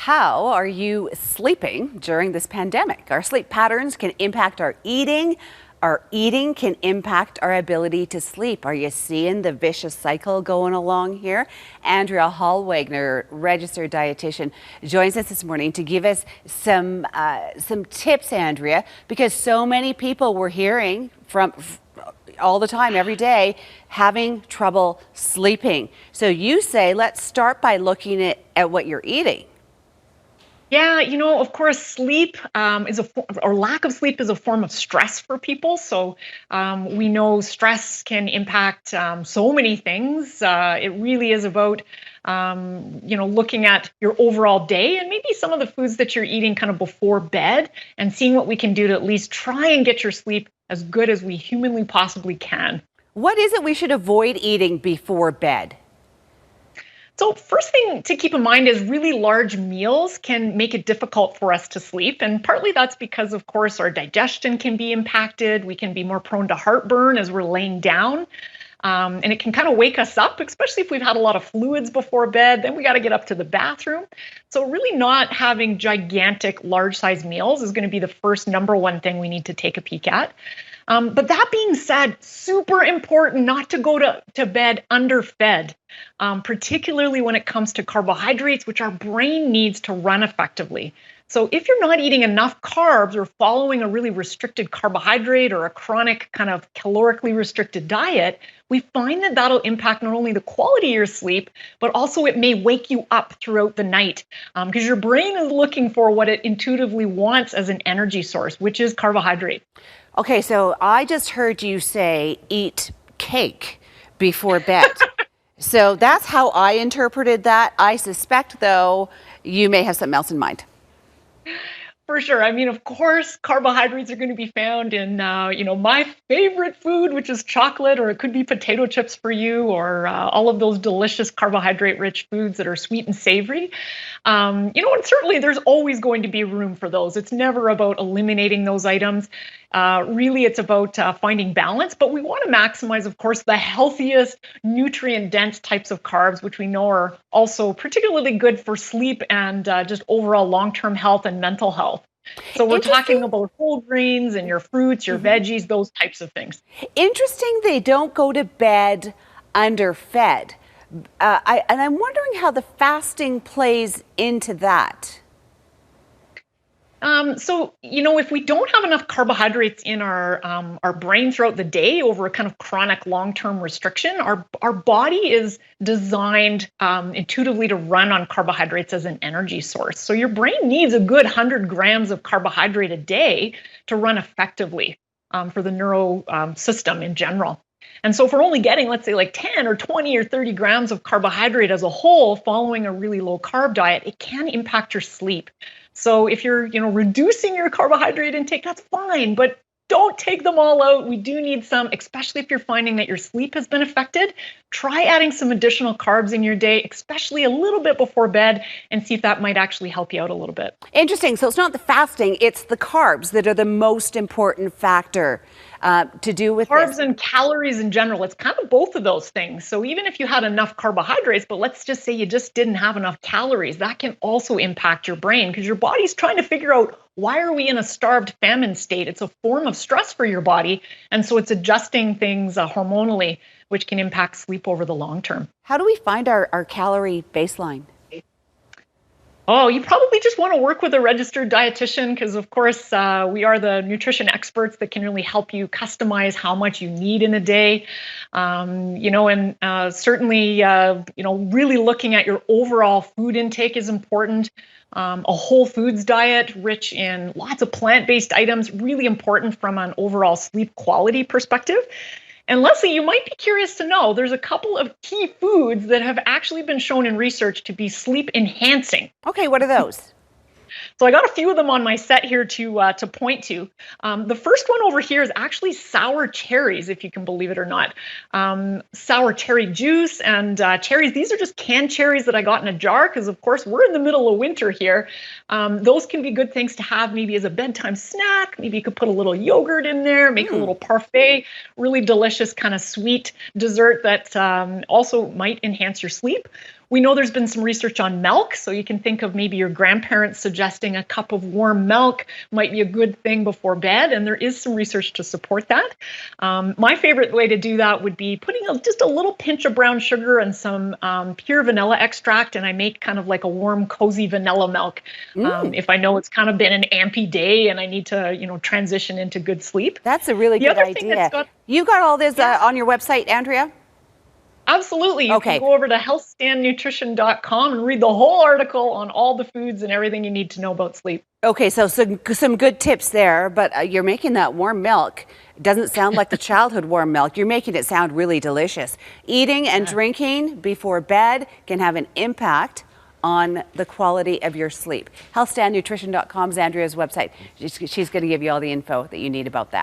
How are you sleeping during this pandemic? Our sleep patterns can impact our eating. Our eating can impact our ability to sleep. Are you seeing the vicious cycle going along here? Andrea Hallwagner, registered dietitian, joins us this morning to give us some tips, Andrea, because so many people we're hearing from all the time, every day, having trouble sleeping. So you say, let's start by looking at what you're eating. Yeah, of course, sleep or lack of sleep is a form of stress for people. So we know stress can impact so many things. It really is about, looking at your overall day and maybe some of the foods that you're eating kind of before bed and seeing what we can do to at least try and get your sleep as good as we humanly possibly can. What is it we should avoid eating before bed? So first thing to keep in mind is really large meals can make it difficult for us to sleep. And partly that's because, of course, our digestion can be impacted. We can be more prone to heartburn as we're laying down. And it can kind of wake us up, especially if we've had a lot of fluids before bed. Then we got to get up to the bathroom. So really not having gigantic, large size meals is going to be the first number one thing we need to take a peek at. But that being said, super important not to go to bed underfed, particularly when it comes to carbohydrates, which our brain needs to run effectively. So if you're not eating enough carbs or following a really restricted carbohydrate or a chronic kind of calorically restricted diet, we find that that'll impact not only the quality of your sleep, but also it may wake you up throughout the night because your brain is looking for what it intuitively wants as an energy source, which is carbohydrate. Okay, so I just heard you say eat cake before bed. So that's how I interpreted that. I suspect, though, you may have something else in mind. For sure. I mean, of course, carbohydrates are going to be found in, my favorite food, which is chocolate, or it could be potato chips for you, or all of those delicious carbohydrate-rich foods that are sweet and savory. And certainly there's always going to be room for those. It's never about eliminating those items. Really, it's about finding balance. But we want to maximize, of course, the healthiest, nutrient-dense types of carbs, which we know are also particularly good for sleep and just overall long-term health and mental health. So we're talking about whole grains and your fruits, your veggies, those types of things. Interesting they don't go to bed underfed. And I'm wondering how the fasting plays into that. If we don't have enough carbohydrates in our brain throughout the day over a kind of chronic long-term restriction, our body is designed intuitively to run on carbohydrates as an energy source. So your brain needs a good 100 grams of carbohydrate a day to run effectively for the neuro system in general. And so if we're only getting, let's say, like 10 or 20 or 30 grams of carbohydrate as a whole following a really low carb diet, it can impact your sleep. So if you're, reducing your carbohydrate intake, that's fine, but don't take them all out. We do need some, especially if you're finding that your sleep has been affected. Try adding some additional carbs in your day, especially a little bit before bed, and see if that might actually help you out a little bit. Interesting. So it's not the fasting, it's the carbs that are the most important factor to do with carbs this. And calories in general. It's kind of both of those things. So even if you had enough carbohydrates, but let's just say you just didn't have enough calories, that can also impact your brain because your body's trying to figure out, why are we in a starved famine state? It's a form of stress for your body. And so it's adjusting things hormonally, which can impact sleep over the long term. How do we find our calorie baseline? Oh, you probably just want to work with a registered dietitian because, of course, we are the nutrition experts that can really help you customize how much you need in a day. Certainly, really looking at your overall food intake is important. A whole foods diet rich in lots of plant-based items, really important from an overall sleep quality perspective. And Leslie, you might be curious to know, there's a couple of key foods that have actually been shown in research to be sleep enhancing. Okay, what are those? So I got a few of them on my set here to point to. The first one over here is actually sour cherries, if you can believe it or not. Sour cherry juice and cherries. These are just canned cherries that I got in a jar because, of course, we're in the middle of winter here. Those can be good things to have maybe as a bedtime snack. Maybe you could put a little yogurt in there, make a little parfait, really delicious kind of sweet dessert that also might enhance your sleep. We know there's been some research on milk, so you can think of maybe your grandparents suggesting a cup of warm milk might be a good thing before bed, and there is some research to support that. My favorite way to do that would be putting just a little pinch of brown sugar and some pure vanilla extract, and I make kind of like a warm, cozy vanilla milk. If I know it's kind of been an ampy day and I need to, transition into good sleep. That's a really good idea. You got all this on your website, Andrea? Absolutely. You can go over to healthstandnutrition.com and read the whole article on all the foods and everything you need to know about sleep. Okay, so some good tips there, but you're making that warm milk. It doesn't sound like the childhood warm milk. You're making it sound really delicious. Eating and drinking before bed can have an impact on the quality of your sleep. Healthstandnutrition.com is Andrea's website. She's going to give you all the info that you need about that.